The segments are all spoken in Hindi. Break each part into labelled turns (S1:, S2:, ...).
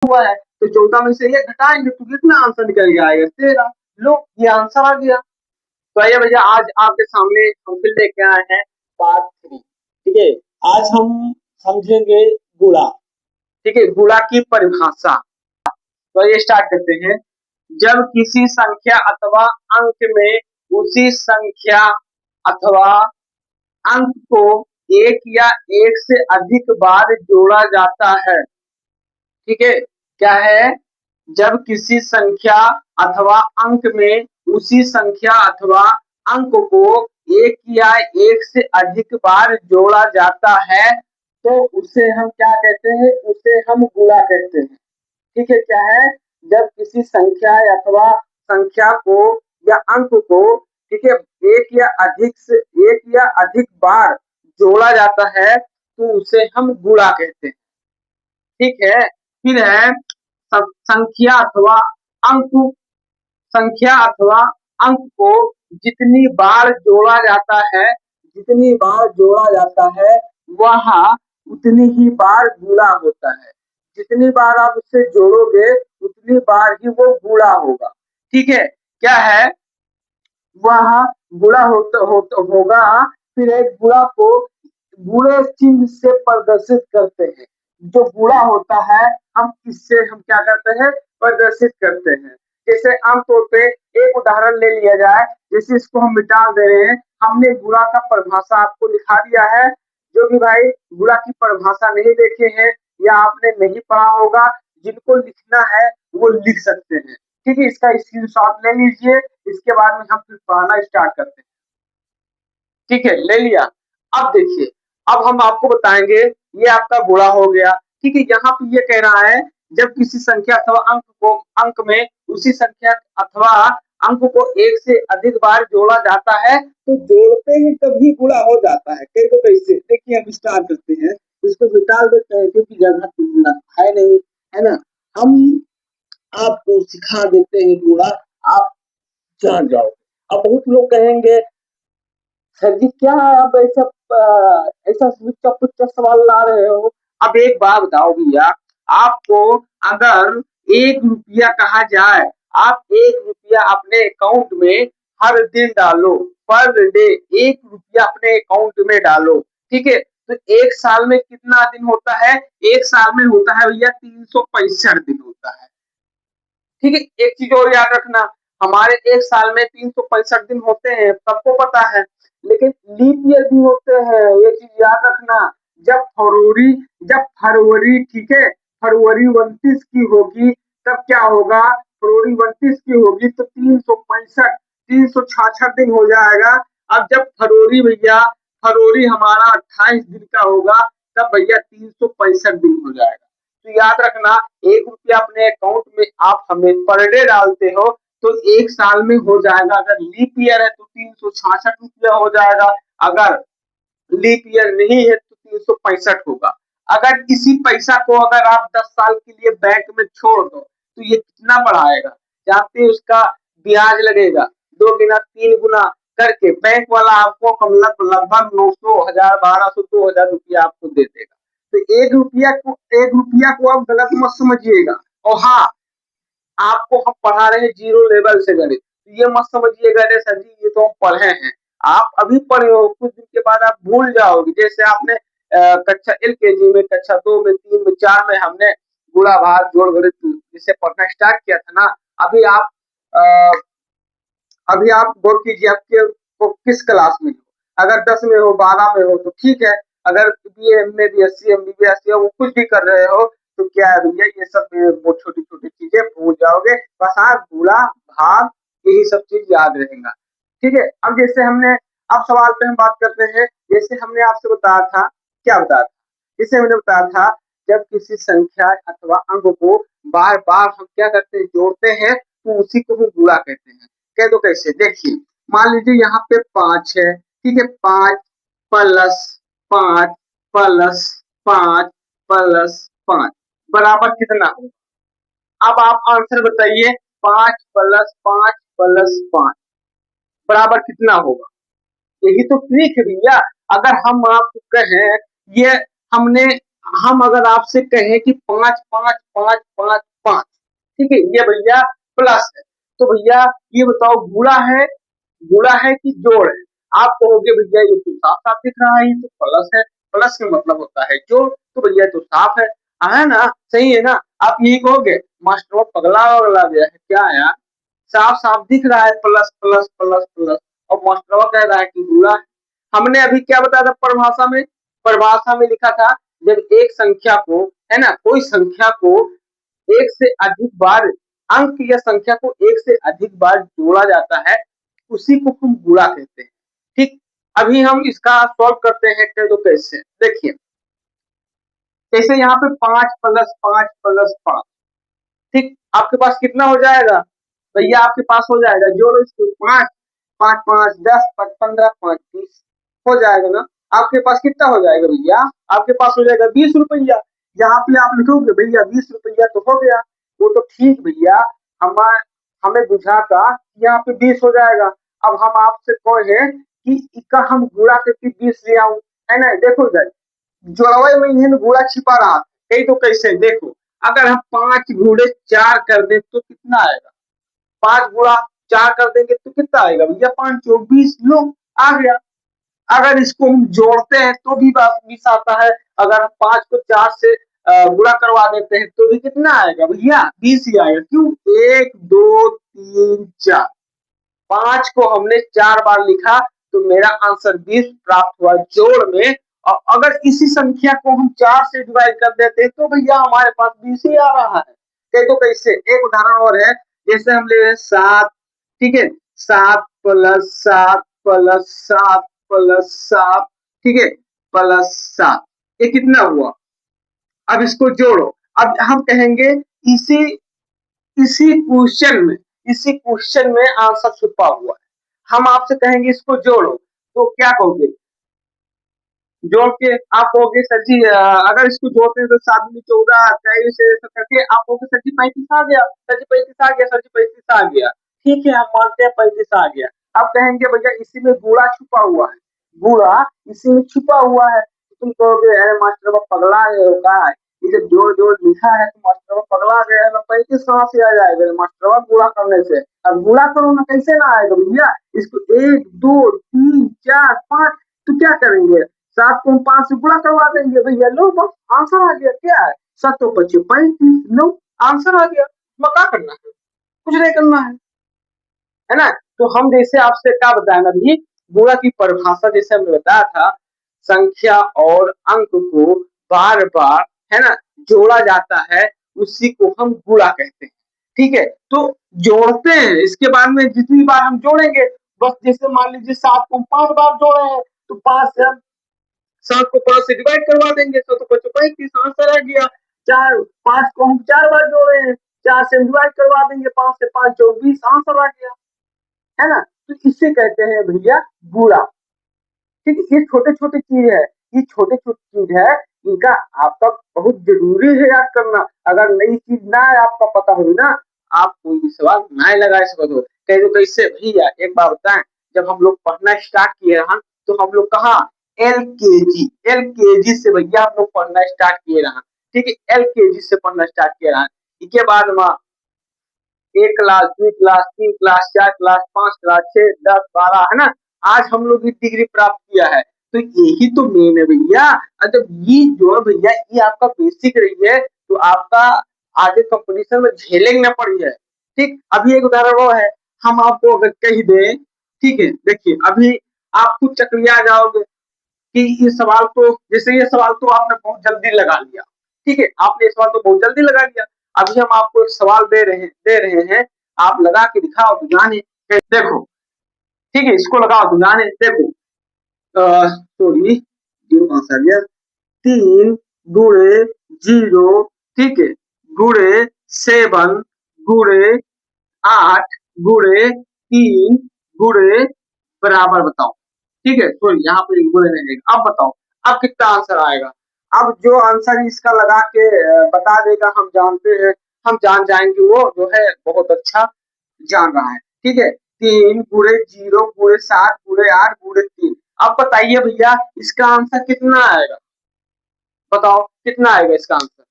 S1: हुआ है, तो 14 में से 1 घटाएंगे तो कितना आंसर निकल के आएगा? 13। लो, ये आंसर आ गया। तो आइए भैया, आज आपके सामने हम फिर लेके आए हैं पार्ट 3। ठीक है, आज हम समझेंगे गुणा। ठीक है, गुणा की परिभाषा। तो ये स्टार्ट करते हैं। जब किसी संख्या अथवा अंक में उसी संख्या अथवा अंक को एक या एक से अधिक बार जोड़ा जाता है। ठीक है, क्या है? जब किसी संख्या अथवा अंक में उसी संख्या अथवा अंक को एक या एक से अधिक बार जोड़ा जाता है तो उसे हम क्या कहते हैं? उसे हम गुणा कहते हैं। ठीक है, क्या है? जब किसी संख्या अथवा संख्या को या अंक को, ठीक है, एक या अधिक बार जोड़ा जाता है तो उसे हम गुणा कहते हैं। ठीक है, फिर है संख्या अथवा अंक। संख्या अथवा अंक को जितनी बार जोड़ा जाता है, जितनी बार जोड़ा जाता है वह उतनी ही बार गुणा होता है। जितनी बार आप उससे जोड़ोगे उतनी बार ही वो गुणा होगा। ठीक है, क्या है? वह गुणा होगा। फिर एक गुणा को गुणे चिन्ह से प्रदर्शित करते हैं। जो गुणा होता है हम क्या करते हैं? प्रदर्शित करते हैं। जैसे आमतौर पे एक उदाहरण ले लिया जाए, जैसे इसको हम मिटा दे रहे हैं। हमने गुणा का परिभाषा आपको लिखा दिया है। जो भी भाई गुणा की परिभाषा नहीं देखे हैं या आपने नहीं पढ़ा होगा, जिनको लिखना है वो लिख सकते हैं। ठीक है, इसका स्क्रीनशॉट ले लीजिए। इसके बाद में हम फिर पढ़ाना स्टार्ट करते हैं। ठीक है, ले लिया। अब देखिए, अब हम आपको बताएंगे, ये आपका गुणा हो गया। ठीक है, यहाँ पे ये कह रहा है जब किसी संख्या अथवा अंक में उसी संख्या अथवा अंक को एक से अधिक बार जोड़ा जाता है तो जोड़ते ही तभी गुणा हो जाता है। कैसे? देखिए, हम स्टार्ट करते हैं, इसको निकाल देते हैं क्योंकि जगह है नहीं, है ना। हम आपको सिखा देते हैं गुणा, आप जान जाओ। अब बहुत लोग कहेंगे सर जी क्या आप ऐसा कुछ सवाल ला रहे हो? अब एक बात बताओ भैया, आपको अगर 1 रुपया कहा जाए, आप 1 रुपया अपने अकाउंट में हर दिन डालो, पर डे 1 रुपया अपने अकाउंट में डालो। ठीक है, तो 1 साल में कितना दिन होता है? 1 साल में होता है भैया 365 दिन होता है। ठीक है, एक चीज और याद रखना, हमारे 1 साल में 365 दिन होते हैं, सबको पता है। लेकिन लीप ईयर भी होते हैं, ये चीज याद रखना। जब फरवरी ठीक है, फरवरी 29 की होगी तब क्या होगा? फरवरी 29 की होगी तो 366 दिन हो जाएगा। अब जब फरवरी हमारा 28 दिन का होगा तब भैया 365 दिन हो जाएगा। तो याद रखना, 1 रुपया अपने अकाउंट में आप हमें पर डे डालते हो तो 1 साल में हो जाएगा। अगर लीप ईयर है तो 366 रुपया हो जाएगा, अगर लीप ईयर नहीं है तो 365 होगा। अगर इसी पैसा को अगर आप 10 साल के लिए बैंक में छोड़ दो तो ये कितना बढ़ाएगा? जानते हैं? उसका ब्याज लगेगा 2 गुना 3 गुना करके बैंक वाला आपको लगभग 900, 1000, 1200, 2000 रुपया आपको दे देगा। तो 1 रुपया को आप गलत मत समझिएगा। और हाँ, आपको हम पढ़ा रहे हैं जीरो लेवल से गणित, तो ये मत समझिएगा अरे सर जी ये तो हम पढ़े हैं। आप अभी पढ़े हो, कुछ दिन के बाद आप भूल जाओगे। जैसे आपने कक्षा LKG में, कक्षा 2 में, 3 में, 4 में हमने गुणा भाग जोड़ गणित जिसे पढ़ना स्टार्ट किया था ना, अभी आप अ, अभी आप गौर कीजिए आपके को किस क्लास में हो। अगर 10 में हो, 12 में हो तो ठीक है। अगर BA MA BSc MBBS या वो कुछ भी कर रहे हो तो क्या है भैया, ये सब वो छोटी छोटी चीजें भूल जाओगे। बस आप गुणा भाग यही सब चीज याद रहेगा। ठीक है, अब जैसे हमने, अब सवाल पे हम बात करते हैं। जैसे हमने आपसे बताया था, क्या बताया था? जैसे हमने बताया था जब किसी संख्या अथवा अंक को बार बार हम क्या करते हैं? जोड़ते हैं तो उसी को हम गुणा कहते हैं। कह दो कैसे? देखिए, मान लीजिए यहाँ पे 5 है। ठीक है, 5 प्लस 5 प्लस 5 प्लस 5 बराबर कितना होगा? अब आप आंसर बताइए। 5 प्लस 5 प्लस 5 बराबर कितना होगा? यही तो ट्रिक है भैया। अगर हम आपको कहें, ये हमने हम अगर आपसे कहें कि 5 5 5 5 5, ठीक है, ये भैया प्लस है, तो भैया ये बताओ गुणा है कि जोड़ है? आप कहोगे भैया ये तो साफ साफ दिख रहा है, ये तो प्लस है, प्लस का मतलब होता है जोड़, तो भैया तो साफ है ना, सही है ना? आप यही कहोगे मास्टर पगला वगला गया है क्या यार, साफ साफ दिख रहा है प्लस प्लस प्लस प्लस, और मास्टर कह रहा है कि गुणा है। हमने अभी क्या बताया था परिभाषा में लिखा था, जब एक संख्या को, है ना, कोई संख्या को एक से अधिक बार, अंक या संख्या को एक से अधिक बार जोड़ा जाता है, उसी को हम गुणा कहते हैं। ठीक, अभी हम इसका सॉल्व करते हैं, तो कैसे देखिए, जैसे यहाँ पे 5 + 5 + 5, ठीक, आपके पास कितना हो जाएगा भैया? आपके पास हो जाएगा, जोड़ो इसको, 5 5 5 10 5 15 5 20 हो जाएगा ना? आपके पास कितना हो जाएगा भैया? आपके पास हो जाएगा 20 रुपया। यहाँ पे आप लिखोगे भैया 20 रुपया तो हो गया, वो तो ठीक भैया, हमारे हमें बुझा था यहाँ पे 20 हो जाएगा। अब हम आपसे कहे कि इसका हम गुणा करके 20 ले आऊं, है ना? देखो इधर जोड़वे में इन्हें गुणा छिपा रहा है, कही तो कैसे देखो, अगर हम 5 × 4 कर दे तो कितना आएगा? 5 × 4 कर देंगे तो कितना आएगा भैया? 5 × 4 = 20, लो आ गया। अगर इसको हम जोड़ते हैं तो भी 20 आता है, अगर हम 5 को 4 से गुणा करवा देते हैं तो भी कितना आएगा भैया? 20 ही आएगा। क्यों? 1 2 3 4, 5 को हमने 4 बार लिखा तो मेरा आंसर 20 प्राप्त हुआ जोड़ में। और अगर इसी संख्या को हम 4 से डिवाइड कर देते हैं तो भैया हमारे पास 20 ही आ रहा है। देखो कैसे, एक उदाहरण और है, जैसे हम ले रहे हैं 7, ठीक है, 7 + 7 + 7 + 7, ठीक है, +7, ये कितना हुआ? अब इसको जोड़ो। अब हम कहेंगे इसी इसी क्वेश्चन में आंसर छुपा हुआ है। हम आपसे कहेंगे इसको जोड़ो, तो क्या कहोगे? जोड़ के आप कहोगे सर जी अगर इसको जोड़ते हैं तो 7 दूनी 14, 23 ऐसा करके आप कहोगे सर जी 35 आ गया, सर जी 35 आ गया, सर जी 35 आ गया। ठीक है, हम मानते हैं 35 आ गया। अब कहेंगे भैया इसी में गुणा छुपा हुआ है, गुणा इसी में छुपा हुआ है, तो तुम कहोगे अरे मास्टर बाबा पगला गए हो का, ये जो जोड़ जोड़ लिखा है तो मास्टर बाबा पगला गया है, 35 कहाँ से आ जाएगा मास्टर बाबा गुणा करने से? अब गुणा करो ना, कैसे ना आएगा भैया? इसको 1 2 3 4 5, तो क्या करेंगे? 7 को हम 5 से गुणा करवा देंगे भैया, लो बस आंसर आ गया। क्या है? 7 × 5 = 35, लो आंसर आ गया। मैं क्या करना है? कुछ नहीं करना है ना? तो हम जैसे आपसे क्या बताएं अभी, गुणा की परिभाषा जैसे हमने बताया था, संख्या और अंक को बार बार, है ना, जोड़ा जाता है, उसी को हम गुणा कहते हैं। ठीक है, तो जोड़ते हैं, इसके बाद में जितनी बार हम जोड़ेंगे, बस जैसे मान लीजिए 7 को हम 5 बार जोड़े हैं तो 5 से हम 7 को 5 से डिवाइड करवा देंगे, 7 × 5 = 35, आंसर आ गया। 5 को हम 4 बार जोड़े हैं, 4 से डिवाइड करवा देंगे, 5 से 5 = 24, आंसर आ गया, है ना? तो इससे कहते हैं भैया गुणा। ठीक है, ये छोटे छोटे चीज है, ये छोटे छोटे चीज है, इनका आपका बहुत जरूरी है याद करना। अगर नई चीज ना है आपका पता हो ना, आप कोई भी सवाल ना लगा सकते हो। कह दो कैसे भैया, एक बार बताएं, जब हम लोग पढ़ना स्टार्ट किए हैं तो हम लोग कहा एल के जी से भैया हम लोग पढ़ना स्टार्ट किए रहा। ठीक है, LKG से पढ़ना स्टार्ट किए रहा, इसके बाद में 1 class 2 class 3 class 4 class 5 class 6 10 12, है ना? आज हम लोग की डिग्री प्राप्त किया है, तो यही तो मेन है भैया। अच्छा, ये जो है भैया, ये आपका बेसिक रही है, तो आपका आगे कंपटीशन में झेलेंगे ना पड़ी है। ठीक, अभी एक उदाहरण वो है, हम आपको अगर कह दें, ठीक है, देखिए अभी आप कुछ चक्रिया जाओगे कि ये सवाल तो, जैसे ये सवाल तो आपने बहुत जल्दी लगा लिया, ठीक है, आपने ये सवाल तो बहुत जल्दी लगा लिया। अभी हम आपको एक सवाल दे रहे हैं, आप लगा के दिखाओ तो जाने। देखो, ठीक है, इसको लगाओ तो जाने। देखो, सॉरी, 3 × 0, ठीक है, ×7 × 8 × 3 बराबर बताओ। ठीक है, तो यहाँ पे गुणे नहीं देगा। अब बताओ, अब कितना आंसर आएगा? अब जो आंसर इसका लगा के बता देगा, हम जानते हैं, हम जान जाएंगे वो जो है बहुत अच्छा जान रहा है। ठीक है, 3 × 0 × 7 × 8 × 3। अब बताइए भैया इसका आंसर कितना आएगा? बताओ कितना आएगा इसका आंसर।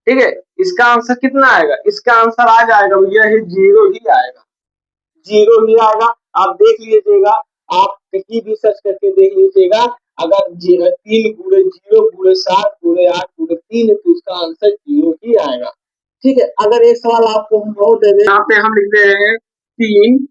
S1: ठीक है, इसका आंसर कितना आएगा, इसका आंसर आ जाएगा भैया ये 0 ही आएगा, 0 ही आएगा। आप देख लीजिएगा, आप कहीं भी सर्च करके देख लीजिएगा, अगर 3 गुणे 0 गुणे 7 गुणे 8 गुणे 3 है तो इसका आंसर 0 ही आएगा। ठीक है, अगर एक सवाल आपको हम और दे दें, यहाँ पे हम लिख दे रहे हैं 3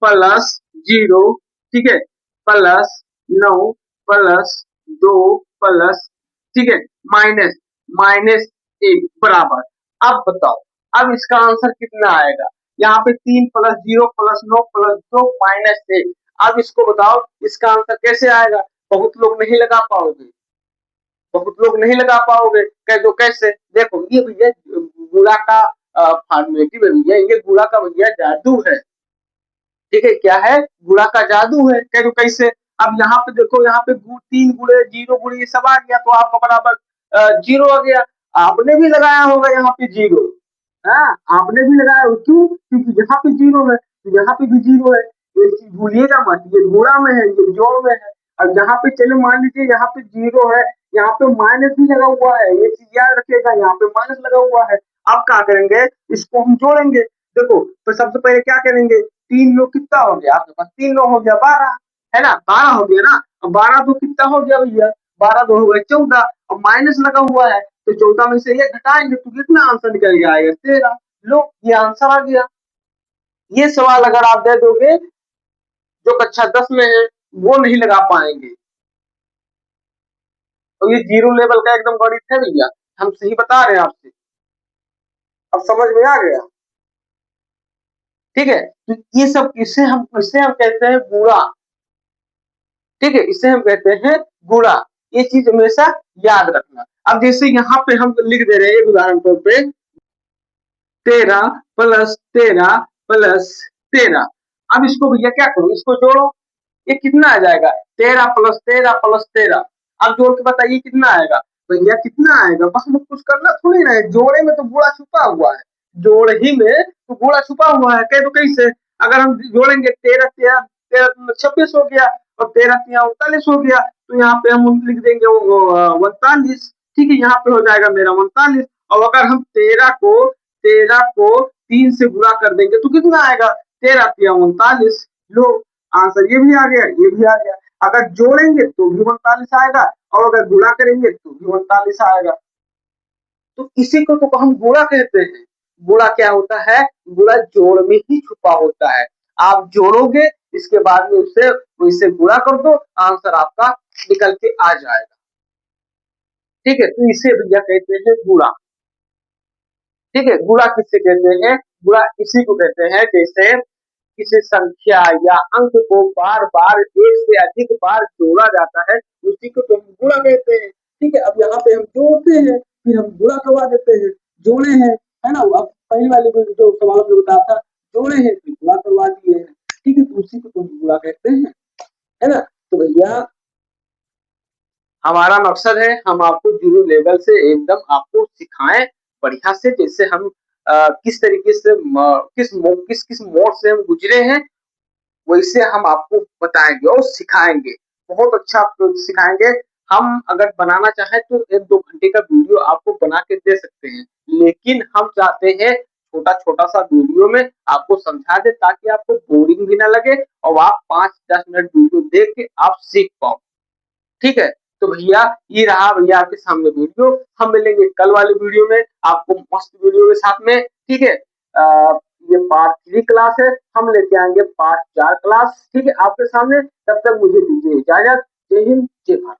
S1: प्लस 0, ठीक है, प्लस 9 प्लस 2 प्लस, ठीक है, माइनस -1 बराबर। अब बताओ, अब इसका आंसर कितना आएगा, यहाँ पे 3 प्लस 0 प्लस 9 प्लस 2 -1। अब इसको बताओ इसका आंसर कैसे आएगा। बहुत लोग नहीं लगा पाओगे, बहुत लोग नहीं लगा पाओगे, कह दो कैसे। देखो ये भैया गुणा का फॉर्मेटिव है भैया, ये गुणा का भैया जादू है। ठीक है, क्या है, गुणा का जादू है। कह दो कैसे। अब यहाँ पे देखो, यहाँ पे 3 गुणे 0 गुणे ये सब आ गया तो आपका बराबर 0 आ गया। आपने भी लगाया होगा यहाँ पे 0, हाँ आपने भी लगाया हो, क्यों, क्योंकि यहाँ पे 0 है तो यहाँ पे भी 0 है। ये चीज भूलिएगा मत, ये गुणा में है, ये जोड़ में है। अब यहाँ पे चलो मान लीजिए यहाँ पे 0 है, यहाँ पे माइनस भी लगा हुआ है, ये चीज याद रखिएगा, यहाँ पे माइनस लगा हुआ है। अब क्या करेंगे, इसको हम जोड़ेंगे। देखो तो सबसे पहले क्या करेंगे, 3 लोग कितना हो गया आपके पास, 3 लोग हो गया 12, है ना, 12 हो गया ना। अब 12 तो कितना हो गया भैया, 12 तो हो गया 14, और माइनस लगा हुआ है तो 14 में से ये घटाएंगे तो कितना आंसर निकल के आएगा, 13। लो ये आंसर आ गया। ये सवाल अगर आप दे दोगे जो कक्षा 10 में है वो नहीं लगा पाएंगे। तो ये 0 लेवल का एकदम गणित है भैया, हम सही बता रहे हैं आपसे। अब समझ में आ गया। ठीक है, तो ये सब इसे हम कहते हैं गुणा। ठीक है, इसे हम कहते हैं गुणा। ये चीज हमेशा याद रखना। अब जैसे यहाँ पे हम लिख दे रहे हैं एक उदाहरण तौर पे 13 + 13 + 13। अब इसको भैया क्या करो, इसको जोड़ो, ये कितना आ जाएगा, 13 + 13 + 13। अब जोड़ के बताइए कितना आएगा भैया, कितना आएगा। बस हमें कुछ करना थोड़ी ना है, जोड़े में तो गुणा छुपा हुआ है, जोड़ ही में तो गुणा छुपा हुआ है। कह दो कैसे, अगर हम जोड़ेंगे 13 13 13 26 हो गया, और 13 3 39 हो गया, तो यहाँ पे हम लिख देंगे 39। ठीक है, यहाँ पे हो जाएगा मेरा 39। और अगर हम 13 को 3 से गुणा कर देंगे तो कितना आएगा, 13 3 39। लो आंसर ये भी आ गया, ये भी आ गया। अगर जोड़ेंगे तो भी 39 आएगा, और अगर गुणा करेंगे तो भी 39 आएगा। तो इसी को तो हम गुणा कहते हैं। गुणा क्या होता है, गुणा जोड़ में ही छुपा होता है। आप जोड़ोगे, इसके बाद में उससे गुणा कर दो, आंसर आपका निकल के आ जाएगा। ठीक है, तो इसे भैया कहते हैं गुणा। ठीक है, गुणा किससे कहते हैं, गुणा इसी को कहते हैं जैसे किसी संख्या या अंक को बार बार एक से अधिक बार जोड़ा जाता है, उसी को तो हम गुणा कहते हैं। ठीक है, अब यहाँ पे हम जोड़ते हैं, फिर हम गुणा करवा देते हैं, जोड़े हैं, है ना। अब पहली वाली जो सवाल में बताया था, जोड़े हैं फिर गुणा करवा दिए हैं। ठीक है, तो उसी को तो हम गुणा कहते हैं, है ना। तो भैया हमारा मकसद है हम आपको 0 लेवल से एकदम आपको सिखाएं बढ़िया से, जैसे हम किस तरीके से किस मोड से हम गुजरे हैं, वैसे हम आपको बताएंगे और सिखाएंगे। बहुत अच्छा आपको सिखाएंगे। हम अगर बनाना चाहें तो 1-2 घंटे का वीडियो आपको बना के दे सकते हैं, लेकिन हम चाहते हैं छोटा छोटा सा वीडियो में आपको समझा दे, ताकि आपको बोरिंग भी ना लगे और आप 5-10 मिनट वीडियो देख के आप सीख पाओ। ठीक है, तो भैया ये रहा भैया आपके सामने वीडियो। हम मिलेंगे कल वाले वीडियो में आपको मस्त वीडियो के साथ में। ठीक है, ये पार्ट 3 क्लास है, हम लेके आएंगे पार्ट 4 क्लास। ठीक है, आपके सामने। तब तक मुझे दीजिए इजाजत। जय हिंद, जय भारत।